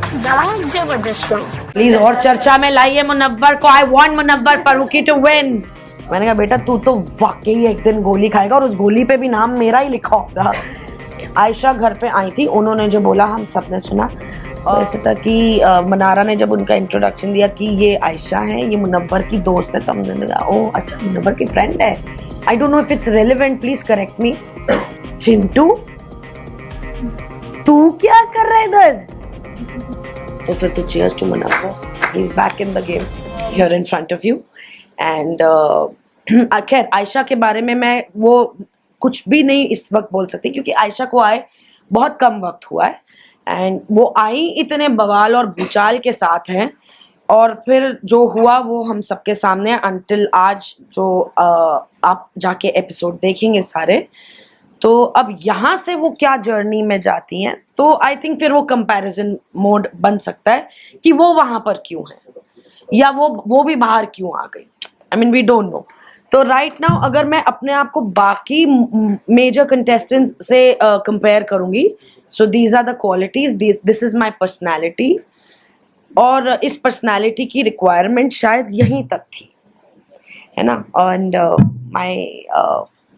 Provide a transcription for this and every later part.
The जबरदस्त show. Please और चर्चा में लाइए मुनव्वर को। I want Munawar Faruqui to win. मैंने कहा बेटा तू तो वाकई एक दिन गोली खाएगा और उस गोली पे भी नाम मेरा ही लिखा होगा। आयशा घर पे आई थी, उन्होंने जो बोला हम सब ने सुना। और ऐसे था कि मनारा ने जब उनका इंट्रोडक्शन दिया कि ये आयशा है, ये मुनव्वर की दोस्त है, तो हमने कहा ओह अच्छा मुनव्वर की फ्रेंड है। आई don't know if it's relevant, please correct me. Chintu तू क्या कर रहा है इधर? तो फिर तो cheers to Munawwar. He's back in the game here in front of you. And खैर आयशा के बारे में मैं वो कुछ भी नहीं इस वक्त बोल सकती, क्योंकि आयशा को आए बहुत कम वक्त हुआ है एंड वो आई इतने बवाल और भूचाल के साथ हैं, और फिर जो हुआ वो हम सबके सामने अंटिल आज जो आप जाके एपिसोड देखेंगे सारे, तो अब यहाँ से वो क्या जर्नी में जाती हैं, तो आई थिंक फिर वो कंपैरिजन मोड बन सकता है कि वो वहां पर क्यों है या वो भी बाहर क्यों आ गई। I mean we don't know. तो राइट नाउ अगर मैं अपने आप को बाकी मेजर कंटेस्टेंट्स से कंपेयर करूंगी, so these are the qualities, this is my personality, और इस पर्सनालिटी की रिक्वायरमेंट शायद यहीं तक थी, है ना। And my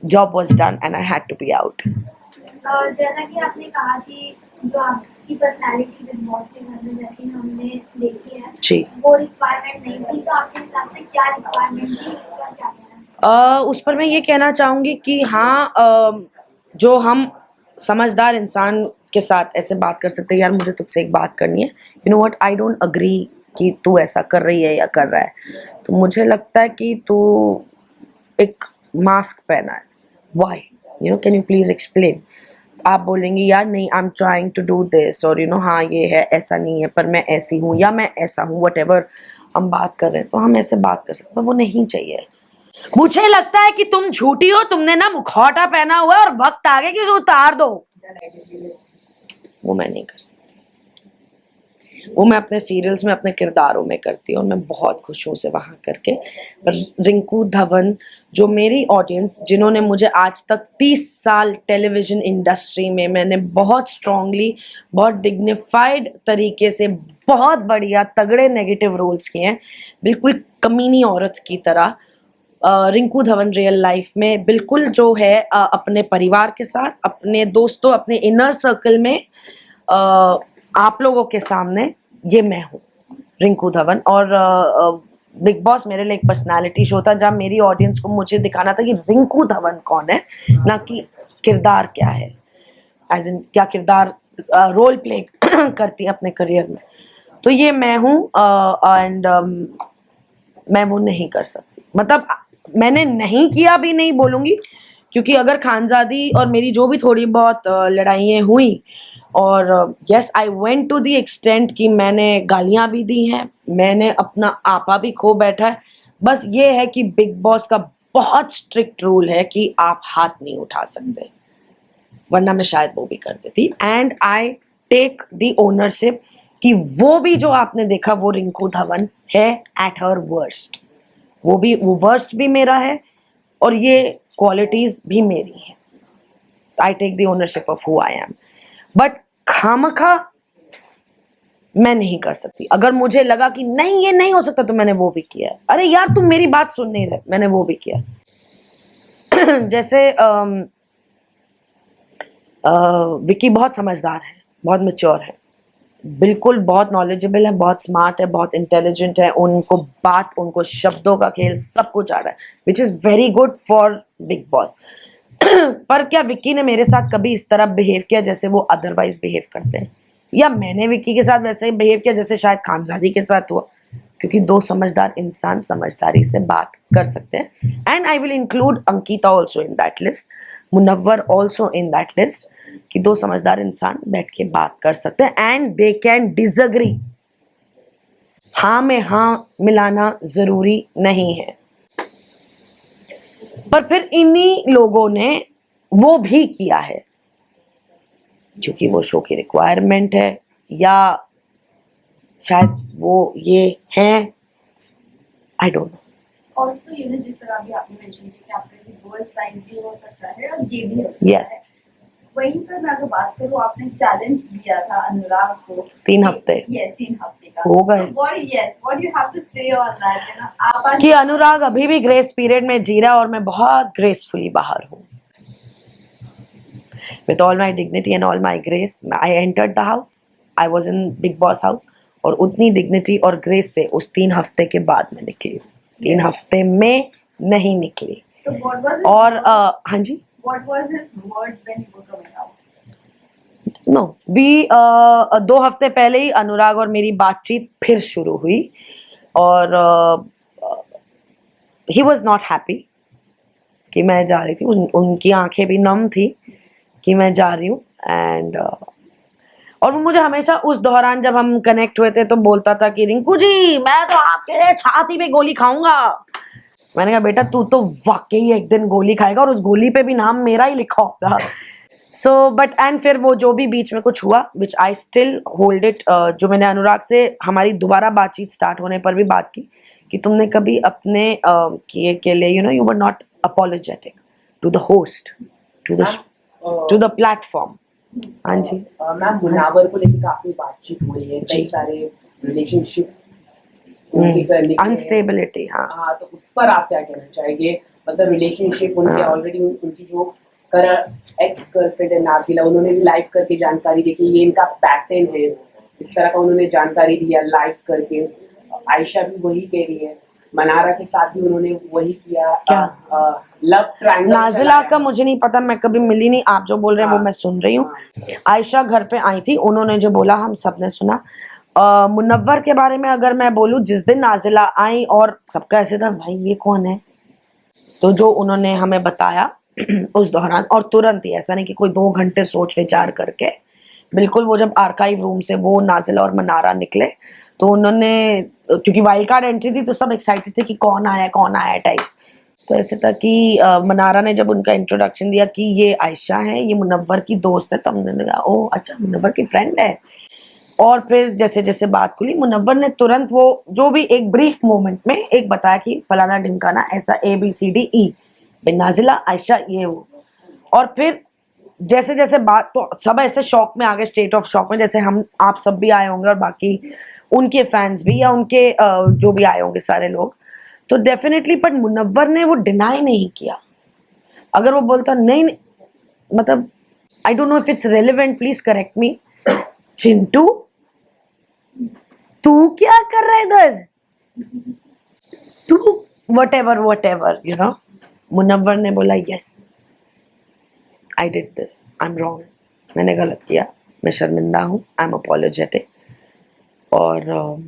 job was done and I had to be out. जैसा कि आपने कहा कि जो आपकी पर्सनालिटी बिग बॉस के घर में जैसी हमने देखी है जी, वो रिक्वायरमेंट नहीं थी, तो आपके हिसाब से क्या रिक्वायरमेंट थी, इस पर क्या कहना है? उस पर मैं ये कहना चाहूँगी कि हाँ, जो हम समझदार इंसान के साथ ऐसे बात कर सकते हैं, यार मुझे तुझसे एक बात करनी है, you know what, I don't agree कि तू ऐसा कर रही है या कर रहा है, तो मुझे लगता है कि तू एक मास्क पहना है, why, you know, can you please explain. आप बोलेंगी यार नहीं, I am trying to do this, और यू नो हाँ ये है, ऐसा नहीं है, पर मैं ऐसी हूँ या मैं ऐसा हूँ, वट एवर हम बात कर रहे हैं, तो हम ऐसे बात कर सकते हैं, पर वो नहीं चाहिए। मुझे लगता है कि तुम झूठी हो, तुमने ना मुखौटा पहना हुआ है और वक्त आ गया कि उसे उतार दो। वो मैं नहीं कर सकती, वो मैं अपने सीरियल्स में अपने किरदारों में करती हूँ और मैं बहुत खुश हूँ उसे वहाँ करके। पर रिंकू धवन, जो मेरी ऑडियंस जिन्होंने मुझे आज तक 30 साल टेलीविजन इंडस्ट्री में मैंने बहुत स्ट्रांगली, बहुत डिग्निफाइड तरीके से बहुत बढ़िया तगड़े नेगेटिव रोल्स किए हैं, बिल्कुल कमीनी औरत की तरह। रिंकू धवन रियल लाइफ में बिल्कुल जो है अपने परिवार के साथ, अपने दोस्तों, अपने इनर सर्कल में, आप लोगों के सामने ये मैं हूँ रिंकू धवन। और बिग बॉस मेरे लिए एक पर्सनालिटी शो था जहाँ मेरी ऑडियंस को मुझे दिखाना था कि रिंकू धवन कौन है, ना कि किरदार क्या है, एज इन क्या किरदार रोल प्ले करती है अपने करियर में। तो ये मैं हूँ एंड मैं वो नहीं कर सकती, मतलब मैंने नहीं किया भी नहीं बोलूँगी, क्योंकि अगर खानजादी और मेरी जो भी थोड़ी बहुत लड़ाइयाँ हुई, और yes I went to the extent कि मैंने गालियाँ भी दी हैं, मैंने अपना आपा भी खो बैठा है। बस ये है कि बिग बॉस का बहुत स्ट्रिक्ट रूल है कि आप हाथ नहीं उठा सकते, वरना मैं शायद वो भी कर देती। And I take the ownership कि वो भी जो आपने देखा वो रिंकू धवन है एट हर वर्स्ट, वो वर्स्ट भी मेरा है और ये क्वालिटीज भी मेरी है। I take the ownership of who I am, but खामखा मैं नहीं कर सकती। अगर मुझे लगा कि नहीं ये नहीं हो सकता तो मैंने वो भी किया। अरे यार तुम मेरी बात सुन नहीं रहे, मैंने वो भी किया। जैसे विकी बहुत समझदार है, बहुत मैच्योर है, बिल्कुल बहुत नॉलेजेबल है, बहुत स्मार्ट है, बहुत इंटेलिजेंट है, उनको बात, उनको शब्दों का खेल सब कुछ आ रहा है, which is very good for big boss. पर क्या विक्की ने मेरे साथ कभी इस तरह बिहेव किया जैसे वो अदरवाइज बिहेव करते हैं, या मैंने विक्की के साथ वैसे ही बिहेव किया जैसे शायद खानजादी के साथ हुआ? क्योंकि दो समझदार इंसान समझदारी से बात कर सकते हैं। And I will include Ankita also in that list, Munawar also in that list, कि दो समझदार इंसान बैठ के बात कर सकते हैं एंड दे कैन डिसएग्री। हाँ में हाँ मिलाना जरूरी नहीं है। पर फिर इन्हीं लोगों ने वो भी किया है क्योंकि वो शो की रिक्वायरमेंट है, या शायद वो ये हैं, आई डोंट नो। ऑल्सो जिस तरह भी आपने मेंशन किया कि आपके लिए वर्स्ट टाइम भी हो सकता है और ये भी हो सकता है। यस वहीं पर मैं अगर बात करूँ, आपने चैलेंज दिया था अनुराग को 3 हफ्ते यस 3 हफ्ते का हो गए। व्हाट यू हैव टू से ऑन दैट, यू नो, आप आज कि अनुराग अभी भी ग्रेस पीरियड में जी रहा है और मैं बहुत ग्रेसफुली बाहर हूँ। With all my dignity and all my grace, I entered the house. I was in Big Boss house और उतनी डिग्निटी और ग्रेस से उस 3 हफ्ते के बाद मैं निकली। 3 हफ्ते में नहीं निकली। so what was और हाँ जी what was his words when you were coming out? No we 2 हफ्ते पहले ही अनुराग और मेरी बातचीत फिर शुरू हुई और ही वॉज नॉट हैप्पी कि मैं जा रही थी। उनकी आंखें भी नम थी कि मैं जा रही हूँ एंड और वो मुझे हमेशा उस दौरान जब हम कनेक्ट हुए थे तो बोलता था कि रिंकू जी मैं तो आपके छाती पे गोली खाऊंगा। मैंने कहा बेटा तू तो वाकई एक दिन गोली खाएगा और उस गोली पे भी नाम मेरा ही लिखा होगा। सो बट एंड फिर वो जो भी बीच में कुछ हुआ विच आई स्टिल होल्ड इट, जो मैंने अनुराग से हमारी दोबारा बातचीत स्टार्ट होने पर भी बात की कि तुमने कभी अपने किए के लिए you know you were not apologetic to the host to the platform. हाँ जी मैम, मुनावर को लेकर काफी बातचीत हुई है, कई सारे रिलेशनशिप उनके करने के अनस्टेबिलिटी। हाँ हाँ, तो उस पर आप क्या कहना चाहेंगे? मतलब रिलेशनशिप उनके ऑलरेडी उनकी जो एक्स गर्लफ्रेंड है नाज़िला, उन्होंने भी लाइव करके जानकारी दी कि ये इनका पैटर्न है, इस तरह का उन्होंने जानकारी दिया लाइव करके। आयशा भी वही कह रही है, मनारा के साथ भी उन्होंने वही किया। क्या? लव ट्रायंगल नाजिला का मुझे नहीं पता, मैं कभी मिली नहीं। आप जो बोल रहे हैं वो मैं सुन रही हूँ। आयशा घर पे आई थी, उन्होंने जो बोला हम सब ने सुना। मुनव्वर के बारे में अगर मैं बोलूँ, जिस दिन नाजिला आई और सबका ऐसे था भाई ये कौन है, तो जो उन्होंने हमें बताया उस दौरान और तुरंत ही, ऐसा नहीं कि कोई 2 घंटे सोच विचार करके, बिल्कुल वो जब आर्काइव रूम से वो नाजिला और मनारा निकले तो उन्होंने, क्योंकि वाइल्ड कार्ड एंट्री थी तो सब एक्साइटेड थे कि कौन आया टाइप्स। तो ऐसे था कि मनारा ने जब उनका इंट्रोडक्शन दिया कि ये आयशा है, ये मुनव्वर की दोस्त है, तो हमने कहा ओ अच्छा मुनव्वर की फ्रेंड है। और फिर जैसे जैसे बात खुली, मुनव्वर ने तुरंत वो जो भी एक ब्रीफ मोमेंट में एक बताया कि फलाना ढिमकाना ऐसा ABCDE, नाजिला आयशा ये वो। और फिर जैसे जैसे बात, तो सब ऐसे शॉक में आ गए, स्टेट ऑफ शॉक में, जैसे हम आप सब भी आए होंगे और बाकी उनके फैंस भी या उनके जो भी आए होंगे सारे लोग। तो डेफिनेटली, पर मुनव्वर ने वो डिनाई नहीं किया। अगर वो बोलता नहीं, मतलब I don't know if it's relevant, please correct me, Chintu तू क्या कर रहा है इधर, तू whatever you know. Munawar ने बोला yes I did this, I am wrong, मैंने गलत किया, मैं शर्मिंदा हूँ, आई एम अपोलोजेटिक, और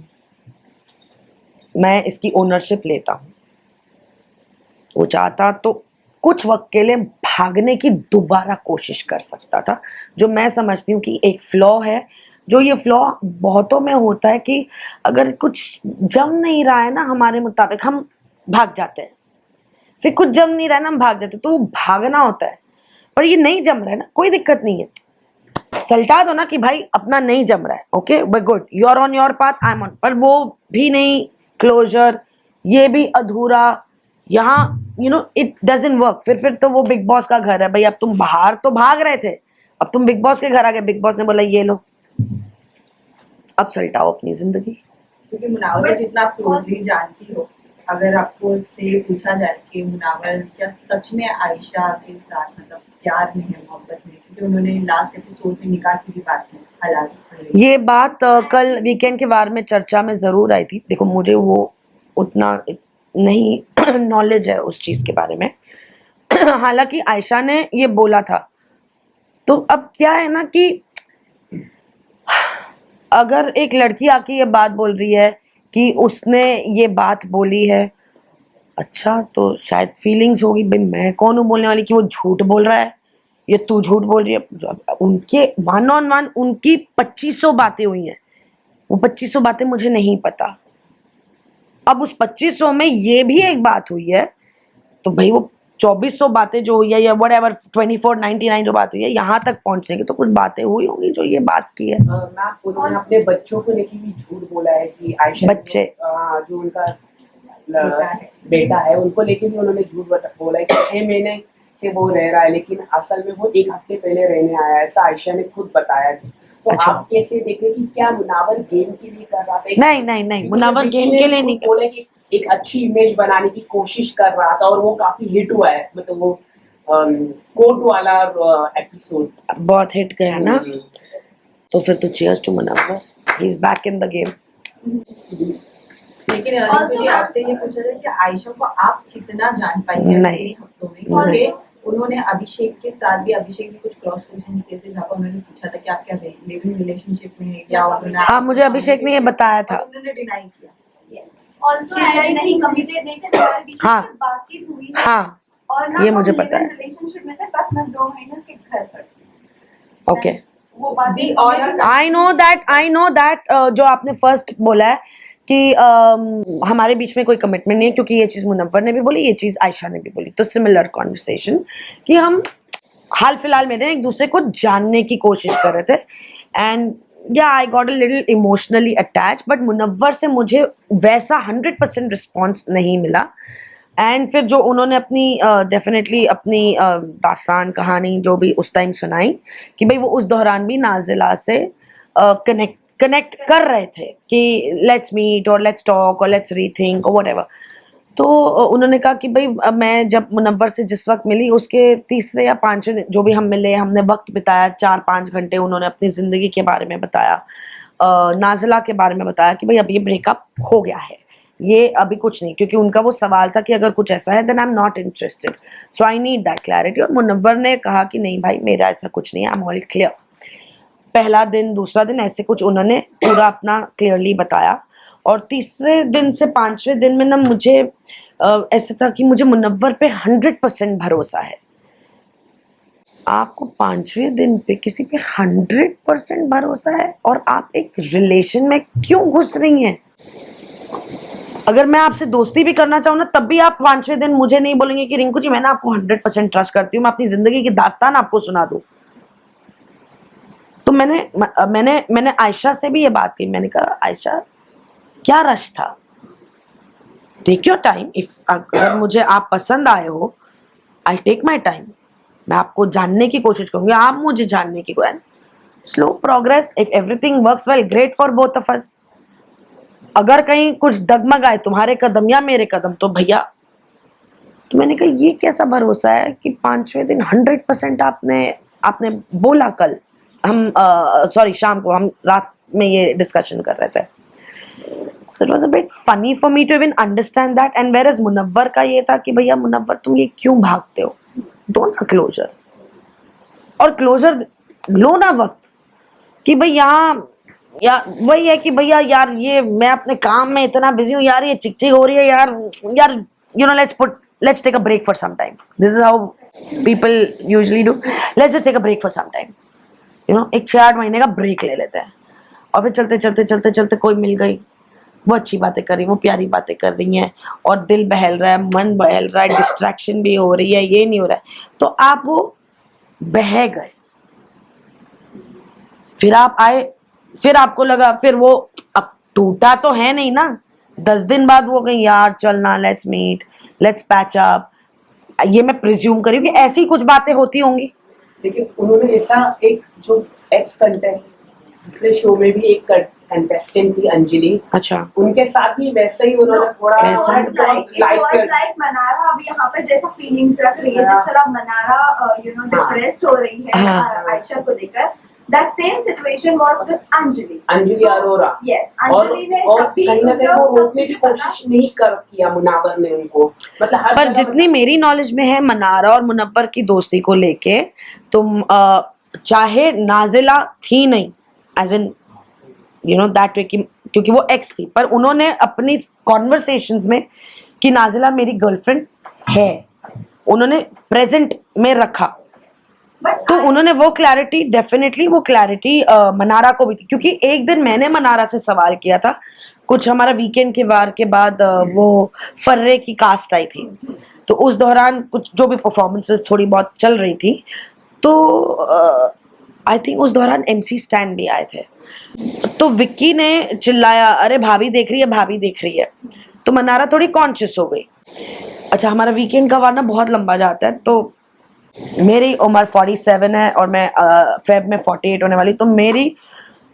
मैं इसकी ओनरशिप लेता हूँ। वो चाहता तो कुछ वक्त के लिए भागने की दोबारा कोशिश कर सकता था, जो मैं समझती हूँ कि एक फ्लॉ है। जो ये फ्लॉ बहुतों में होता है कि अगर कुछ जम नहीं रहा है ना हमारे मुताबिक, हम भाग जाते हैं। फिर कुछ जम नहीं रहा है ना, हम भाग जाते हैं, तो वो भागना होता है। पर ये नहीं जम रहा है ना, कोई दिक्कत नहीं है, सल्टा दो ना कि भाई अपना नहीं जम रहा है, okay but good, you are on your path, I am on. पर वो भी नहीं क्लोजर, ये भी अधूरा, यहाँ you know it doesn't work. फिर तो वो बिग बॉस का घर है भाई, अब तुम बाहर तो भाग रहे थे, अब तुम बिग बॉस के घर आ गए, बिग बॉस ने बोला ये लो, अब सल्टाओ अपनी जिंदगी। क्योंकि मुनावर जितना आप क्लोजली जानती हो, अगर आपको से पूछा जाए कि मुनावर क्या सच में आयशा के साथ मतलब प्यार में है, मोहब्बत में, क्योंकि उन्होंने लास्ट एपिसोड में निकाह की भी बात की, हालांकि ये बात कल वीकेंड के बारे में चर्चा में ज़रूर आई थी। देखो मुझे वो उतना नहीं नॉलेज है उस चीज़ के बारे में हालांकि आयशा ने ये बोला था। तो अब क्या है ना कि अगर एक लड़की आके ये बात बोल रही है कि उसने ये बात बोली है, अच्छा तो शायद फीलिंग्स होगी। भाई मैं कौन हूँ बोलने वाली कि वो झूठ बोल रहा है, ये तू झूठ बोल रही है। उनके 1-on-1 उनकी 2500 बातें हुई हैं, वो 2500 बातें मुझे नहीं पता। अब उस 2500 में ये भी एक बात हुई है, तो भाई वो 2400 बातें जो हुई है या व्हाटएवर 2499 जो बात हुई है, यहाँ तक पहुँचने की तो कुछ बातें हुई होंगी जो ये बात की है। मैम, उन्होंने अपने बच्चों को लेके भी झूठ बोला है कि आयशा बच्चे जो उनका बेटा है उनको लेके भी उन्होंने झूठ बोला है कि 6 महीने से वो रह रहा है, लेकिन असल में वो 1 हफ्ते पहले रहने आया है, ऐसा आयशा ने खुद बताया। तो अच्छा। आप कैसे देखें कि क्या मुनावर गेम के लिए कर रहा था? नहीं, मुनावर गेम के लिए नहीं। बोले कि एक अच्छी इमेज बनाने की कोशिश कर रहा था और वो काफी हिट हुआ है, मतलब वो कोर्ट वाला एपिसोड बहुत हिट गया ना, तो फिर तो cheers to Munawar, he is back in the game. लेकिन मुझे आपसे ये पूछा था कि आयशा को आप कितना जान पाई हैं नहीं। 3 हफ्तों में, क्योंकि उन्होंने अभिषेक के साथ भी, अभिषेक ने कुछ क्रॉस क्वेश्चन किए थे जहाँ पर उन्होंने पूछा था कि आप क्या लिविंग रिलेशनशिप में हैं क्या, उन्होंने हाँ, मुझे अभिषेक ने ये बताया था। उन्होंने डिनाई किया। ऑल्सो नहीं कमिटेड नहीं थे, हमारे बीच हाँ। में बातचीत हुई है। हाँ, और ना ये मुझे पता है। रिलेशनशिप में थे, बस मैं 2 महीने उसके घर पर थी। ओके, वो बात भी और आई नो दैट जो आपने फर्स्ट बोला है कि हमारे बीच में कोई कमिटमेंट नहीं है, क्योंकि ये चीज़ मुनव्वर ने भी बोली, ये चीज़ आयशा ने भी बोली, तो सिमिलर कॉन्वर्सेशन कि हम हाल फिलहाल में एक दूसरे को जानने की कोशिश कर रहे थे। And yeah I got a little emotionally attach, but Munawar से मुझे वैसा 100% रिस्पॉन्स नहीं मिला। एंड फिर जो उन्होंने अपनी डेफिनेटली अपनी दास्तान कहानी जो भी उस टाइम सुनाई कि भाई वो उस दौरान भी नाजिला से कनेक्ट कर रहे थे कि लेट्स मीट और लेट्स टॉक और लेट्स रीथिंक और व्हाटएवर। तो उन्होंने कहा कि भाई मैं जब मुनव्वर से जिस वक्त मिली उसके तीसरे या 5वें दिन जो भी हम मिले, हमने वक्त बिताया 4-5 घंटे, उन्होंने अपनी ज़िंदगी के बारे में बताया, नाजिला के बारे में बताया कि भाई अब ये ब्रेकअप हो गया है, ये अभी कुछ नहीं, क्योंकि उनका वो सवाल था कि अगर कुछ ऐसा है then I am not interested, so I need that clarity. और मुनव्वर ने कहा कि नहीं भाई मेरा ऐसा कुछ नहीं है, आई एम ऑल क्लियर। पहला दिन दूसरा दिन ऐसे कुछ उन्होंने पूरा अपना क्लियरली बताया। और तीसरे दिन से 5वें दिन में ना मुझे ऐसा था कि मुझे मुनव्वर पे 100% भरोसा है। आपको 5वें दिन पे किसी पे 100% भरोसा है और आप एक रिलेशन में क्यों घुस रही हैं? अगर मैं आपसे दोस्ती भी करना चाहूँ ना तब भी आप 5वें दिन मुझे नहीं बोलेंगे कि रिंकू जी मैं ना आपको 100% ट्रस्ट करती हूँ, मैं अपनी जिंदगी की दास्तान आपको सुना दूँ। तो मैंने आयशा से भी ये बात की, मैंने कहा आयशा क्या रश था, टेक योर टाइम, अगर मुझे आप पसंद आए हो आई टेक माई टाइम, मैं आपको जानने की कोशिश करूंगी, आप मुझे जानने की कोशिश, slow progress, if everything works well great for both of us. अगर कहीं कुछ डगमगाए तुम्हारे कदम या मेरे कदम तो भैया। तो मैंने कहा ये कैसा भरोसा है कि 5वें दिन 100% आपने बोला। कल हम सॉरी शाम को हम रात में ये डिस्कशन कर रहे थे, so it was a bit funny for me to even understand that. And where is Munawar का ये था कि भैया मुनव्वर तुम ये क्यों भागते हो, डोंट ना क्लोजर, और क्लोजर लो ना वक्त कि भाई यहाँ या वही है कि भैया यार ये मैं अपने काम में इतना बिजी हूँ यार, ये चिक चिक हो रही है यार you know let's take a break for some time. This is how people usually do. Let's just take a break for some time. You know, एक 6-8 महीने का ब्रेक ले लेते हैं और फिर चलते कोई मिल गई, वो अच्छी बातें कर रही, वो प्यारी बातें कर रही हैं और दिल बहल रहा है, मन बहल रहा है, डिस्ट्रैक्शन भी हो रही है, ये नहीं हो रहा है, तो आप वो बह गए, फिर आप आए, फिर आपको लगा, फिर वो अब टूटा तो है नहीं ना, 10 दिन बाद वो कहीं यार चलना, let's meet, let's patch up, ये मैं प्रिज्यूम करी कि ऐसी कुछ बातें होती होंगी। लेकिन उन्होंने ऐसा एक जो एक्स कंटेस्ट पिछले शो में भी एक कंटेस्टेंट थी अंजलि, अच्छा, उनके साथ भी वैसे ही उन्होंने थोड़ा वैसा लाइक मनारा अभी यहाँ पर जैसा फीलिंग्स रख रही है, जिस तरह मनारा यू नो डिप्रेस्ड हो रही है आयशा को लेकर, that same situation was with Anjali Arora. Yes, Anjali ने और कहीं ना कहीं वो रोकने की कोशिश नहीं किया मुनव्वर ने उनको, मतलब हर पर जितनी मेरी नॉलेज में है मनारा और मुनव्वर की दोस्ती को लेके, तुम चाहे नाजिला थी नहीं as in you know that way, क्योंकि वो एक्स थी, पर उन्होंने अपनी कॉन्वर्सेशंस में कि नाजिला मेरी गर्लफ्रेंड है, उन्होंने प्रेजेंट में रखा, तो उन्होंने वो क्लैरिटी, डेफिनेटली वो क्लैरिटी मनारा को भी थी, क्योंकि एक दिन मैंने मनारा से सवाल किया था, कुछ हमारा वीकेंड के वार के बाद वो फर्रे की कास्ट आई थी, तो उस दौरान कुछ जो भी परफॉर्मेंसेस थोड़ी बहुत चल रही थी, तो आई थिंक उस दौरान MC स्टैन भी आए थे, तो विक्की ने चिल्लाया अरे भाभी देख रही है, भाभी देख रही है, तो मनारा थोड़ी कॉन्शियस हो गई। अच्छा, हमारा वीकेंड का वार ना बहुत लंबा जाता है, तो मेरी उम्र 47 है और मैं फेब में 48 होने वाली, तो मेरी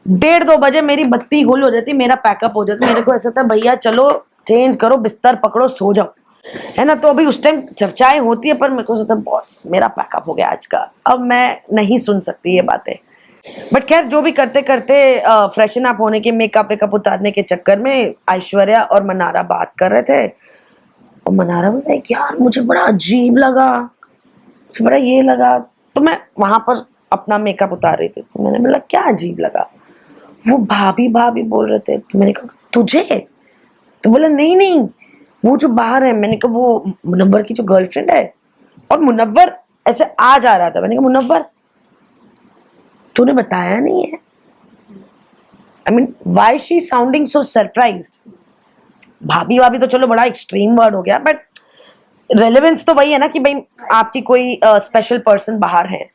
1:30-2 बजे मेरी बत्ती गुल हो जाती, मेरा पैकअप हो जाता, मेरे को ऐसा था भैया चलो चेंज करो, बिस्तर पकड़ो, सो जाओ, है ना। तो अभी उस टाइम चर्चाएं होती है, पर मेरे को सोचता बॉस मेरा पैकअप हो गया आज का, अब मैं नहीं सुन सकती ये बातें। बट खैर जो भी करते करते फ्रेशन अप होने के, मेकअप वेकअप उतारने के चक्कर में ऐश्वर्या और मनारा बात कर रहे थे, और मनारा बोला यार मुझे बड़ा अजीब लगा, मुझे बड़ा ये लगा। तो मैं वहां पर अपना मेकअप उतार रही थी, तो मैंने बोला क्या अजीब लगा? वो भाभी भाभी बोल रहे थे, तो मैंने कहा तुझे? तो बोला नहीं नहीं वो जो बाहर है। मैंने कहा वो मुनव्वर की जो गर्लफ्रेंड है। और मुनव्वर ऐसे आ जा रहा था, मैंने कहा मुनव्वर तूने बताया नहीं है? I mean why she sounding so surprised? भाभी भाभी तो चलो बड़ा एक्सट्रीम वर्ड हो गया, बट रेलेवेंस तो वही है ना कि भाई आपकी कोई स्पेशल पर्सन बाहर है।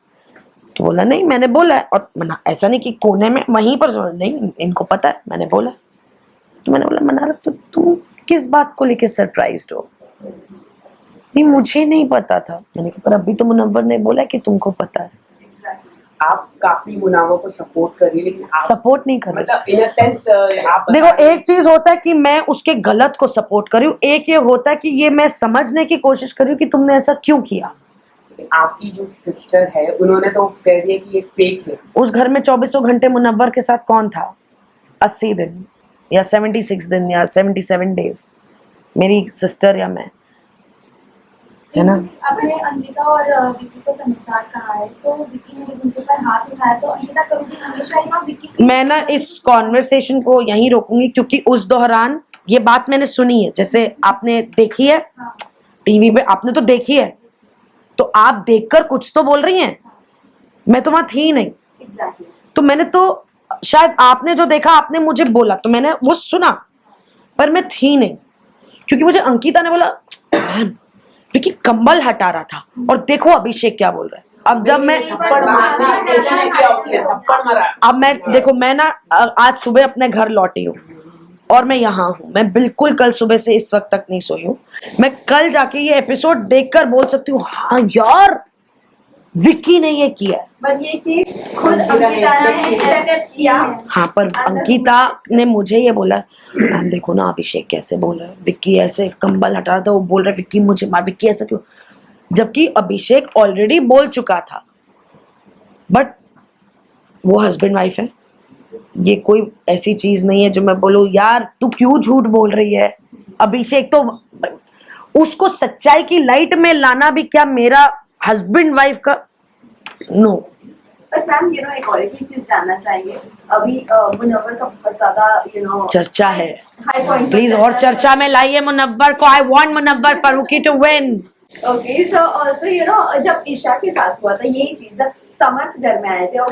तो बोला नहीं मैंने बोला है, और मना ऐसा नहीं कि कोने में वहीं पर, नहीं इनको पता है मैंने बोला। तो मैंने बोला मनारा तो तुम किस बात को लेके सरप्राइज्ड हो? नहीं मुझे नहीं पता था। मैंने कहा पर अभी तो मुनव्वर ने बोला कि तुमको पता है। आप काफी मुनावर को सपोर्ट कर रही है, लेकिन आप सपोर्ट नहीं कर रही, मतलब इन अ सेंस आप देखो एक चीज होता है कि मैं उसके गलत को सपोर्ट कर रही हूँ, एक ये होता है कि ये मैं समझने की कोशिश कर रही हूँ कि तुमने ऐसा क्यों किया। आपकी जो सिस्टर है उन्होंने तो कह दिया कि ये फेक है। उस घर में 24 घंटे मुनव्वर के साथ कौन था? 80 दिन या 76 दिन या 77 डेज, मेरी सिस्टर या मैं, है ना। आपने अंकिता और विक्की को समझदार कहा है, तो विक्की ने जब उनके ऊपर हाथ उठाया तो अंकिता कभी भी हमेशा ही ना विक्की मैं ना इस कॉन्वर्सेशन को यहीं रोकूंगी, क्योंकि उस दौरान ये बात मैंने सुनी है। जैसे आपने देखी है टीवी पे, आपने तो देखी है, तो आप देखकर कुछ तो बोल रही हैं, मैं तो वहां थी नहीं। एग्जैक्टली। तो मैंने तो शायद आपने जो देखा आपने मुझे बोला तो मैंने वो सुना, पर मैं थी नहीं, क्योंकि मुझे अंकिता ने बोला मैम क्योंकि कंबल हटा रहा था, और देखो अभिषेक क्या बोल रहा है। अब जब मैं अब मैं देखो मैं ना आज सुबह अपने घर लौटी हूँ और मैं यहाँ हूँ, मैं बिल्कुल कल सुबह से इस वक्त तक नहीं सोई हूँ। मैं कल जाके ये एपिसोड देखकर बोल सकती हूँ हाँ यार विक्की ने ये किया है। बट ये चीज खुद अंकिता ने किया। हाँ पर अंकिता ने मुझे ये बोला मैम देखो ना अभिषेक कैसे बोल रहा है, विक्की ऐसे कंबल हटा रहा था, वो बोल रहा है विक्की मुझे मार, विक्की ऐसा क्यों? जबकि अभिषेक ऑलरेडी बोल चुका था। बट वो हस्बैंड वाइफ है, ये कोई ऐसी चीज नहीं है जो मैं बोलूं यार तू क्यों झूठ बोल रही है। अभिषेक तो उसको सच्चाई की लाइट में लाना भी क्या मेरा हस्बैंड वाइफ का no. But ma'am you know एक और एक चीज जानना चाहेंगे, अभी मुनव्वर का बहुत ज्यादा चर्चा है, हाई पॉइंट प्लीज और चर्चा में लाइए मुनव्वर को। I want Munawar Faruqui to win. Okay so also जब ईशा के साथ हुआ था यही चीज, जब समर्थ घर में आए थे और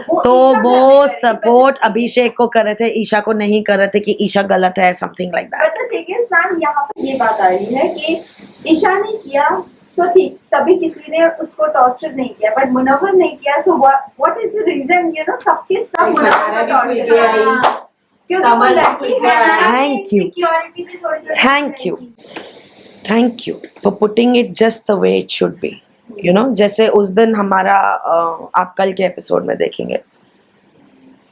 वो सपोर्ट अभिषेक को कर रहे थे, ईशा को नहीं कर रहे थे कि ईशा गलत है, something like that. But the thing is ma'am यहाँ पर ये बात आ रही है कि ईशा ने किया सो ठीक, तभी किसी ने उसको टॉर्चर नहीं किया, बट मुनव्वर नहीं किया। So what is the reason सबके सब मुनव्वर को टॉर्चर किया। Thank you for putting it just the way it should be. जैसे उस दिन हमारा आप कल के एपिसोड में देखेंगे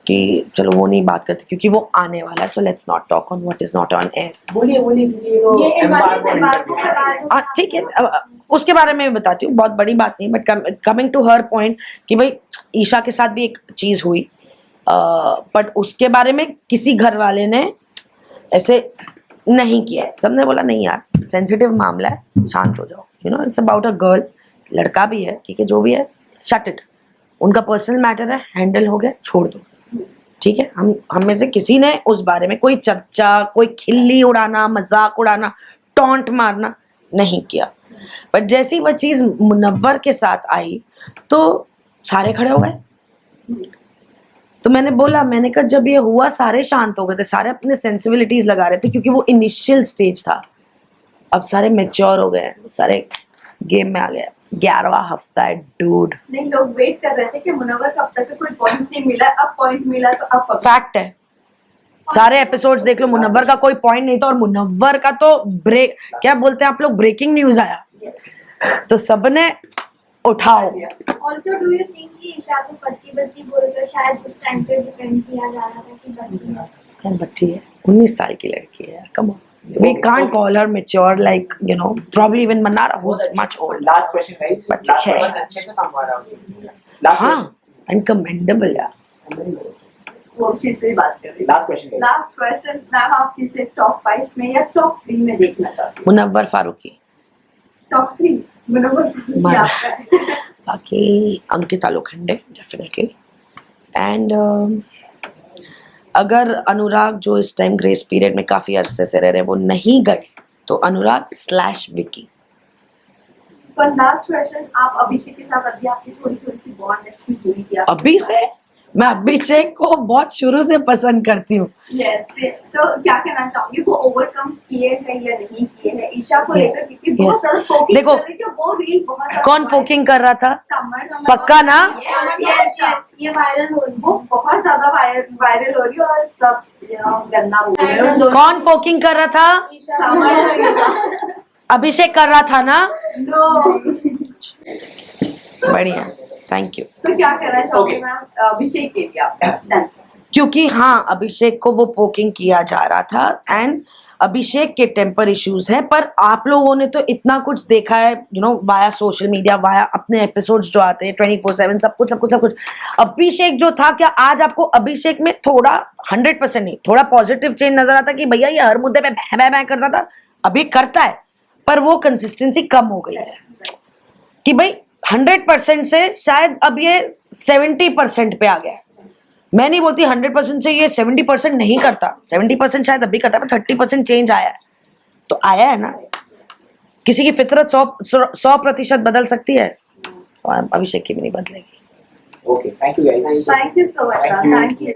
कि चलो वो नहीं बात करते क्योंकि वो आने वाला है, so let's not talk on what is not on air. बोलिए ठीक है, उसके बारे में बताती हूँ, बहुत बड़ी बात नहीं, but coming to her point कि भाई ईशा के साथ भी एक चीज हुई, बट उसके बारे में किसी घर वाले ने ऐसे नहीं किया। सबने बोला नहीं यार सेंसिटिव मामला है, शांत हो जाओ, इट्स अबाउट अ गर्ल, लड़का भी है, ठीक है जो भी है, शट इट, उनका पर्सनल मैटर है, हैंडल हो गया, छोड़ दो, ठीक है। हम में से किसी ने उस बारे में कोई चर्चा, कोई खिल्ली उड़ाना, मजाक उड़ाना, टॉन्ट मारना नहीं किया। बट जैसी वह चीज मुनव्वर के साथ आई तो सारे खड़े हो गए। तो मैंने कहा जब ये हुआ सारे शांत हो गए थे, सारे अपने सेंसिबिलिटीज लगा रहे थे क्योंकि वो इनिशियल स्टेज था। अब सारे मैच्योर हो गए, सारे गेम में आ गए। 11वां हफ्ता है डूड। नहीं, लोग वेट कर रहे थे कि मुनव्वर को अब तक कोई पॉइंट नहीं मिला, अब पॉइंट मिला तो अब फैक्ट है, सारे एपिसोड्स देख लो, मुनव्वर का कोई पॉइंट नहीं था, और मुनव्वर का तो क्या बोलते हैं आप लोग, ब्रेकिंग न्यूज आया तो सबने उठाओ। Also, do you think कि ईशा को बच्ची बोलकर शायद उस टाइम पे डिपेंड किया जा रहा था कि बच्ची है? क्या बच्ची है, 19 साल की लड़की है, come on, we can't call her mature, like you know, probably even Manara who's much older. Last question guys, But last है। क्वेश्चन अच्छे से काम रहा है। लास्ट हाँ, and commendable यार। वो चीज पे बात कर रही last question guys. Last question, ma'am आप किसे टॉप 5 में या टॉप 3 में देखना चाहती हैं? मुनव्वर फारूकी, टॉप 3 मुनव्वर फारूकी मारा। आपका है। बाकी अंकिता लोखंडे डेफिनेटली, एंड अगर अनुराग जो इस टाइम ग्रेस पीरियड में काफी अरसे से रह रहे वो नहीं गए तो अनुराग / विकी। पर लास्ट क्वेश्चन, आप अभिषेक के साथ अभी आपकी थोड़ी सी बॉन्ड अच्छी हुई थी अभी से मैं अभिषेक को बहुत शुरू से पसंद करती हूँ। यस, तो क्या कहना चाहूंगी, वो ओवरकम किए हैं या नहीं किए हैं ईशा को Yes, लेकर, क्योंकि बहुत yes. ज्यादा पोकिंग देखो, कर रही थी, वो रील बहुत ज्यादा कौन पोकिंग कर रहा था? समर पक्का ना? यस, ये वायरल हो रही, वो बहुत ज्यादा वायरल हो रही है और सब गंदा बोल रहे हैं कौन पोकिंग कर रहा था? समर अभिषेक कर रहा था ना? नो। बढ़िया, थैंक यू। तो क्या कहना चाहोगे Okay. मैम अभिषेक के लिए आप? Done. क्योंकि हाँ, अभिषेक को वो पोकिंग किया जा रहा था एंड अभिषेक के टेम्पर इश्यूज हैं, पर आप लोगों ने तो इतना कुछ देखा है, you know, via social media, via अपने एपिसोड्स जो आते हैं 24/7, सब कुछ। अभिषेक जो था, क्या आज आपको अभिषेक में थोड़ा 100% नहीं, थोड़ा पॉजिटिव चेंज नजर आता कि भैया ये हर मुद्दे पे भै करता था, अभी करता है, पर वो कंसिस्टेंसी कम हो गई है कि भाई 100% से शायद अब ये 70% पे आ गया है। मैं नहीं बोलती 100% से ये 70% नहीं करता, 70% शायद अभी करता है, पर 30% चेंज आया है, तो आया है ना। किसी की फितरत 100% बदल सकती है, तो अभिषेक की भी नहीं बदलेगी। Okay, thank you guys. Thank you so much, ma'am. Thank you.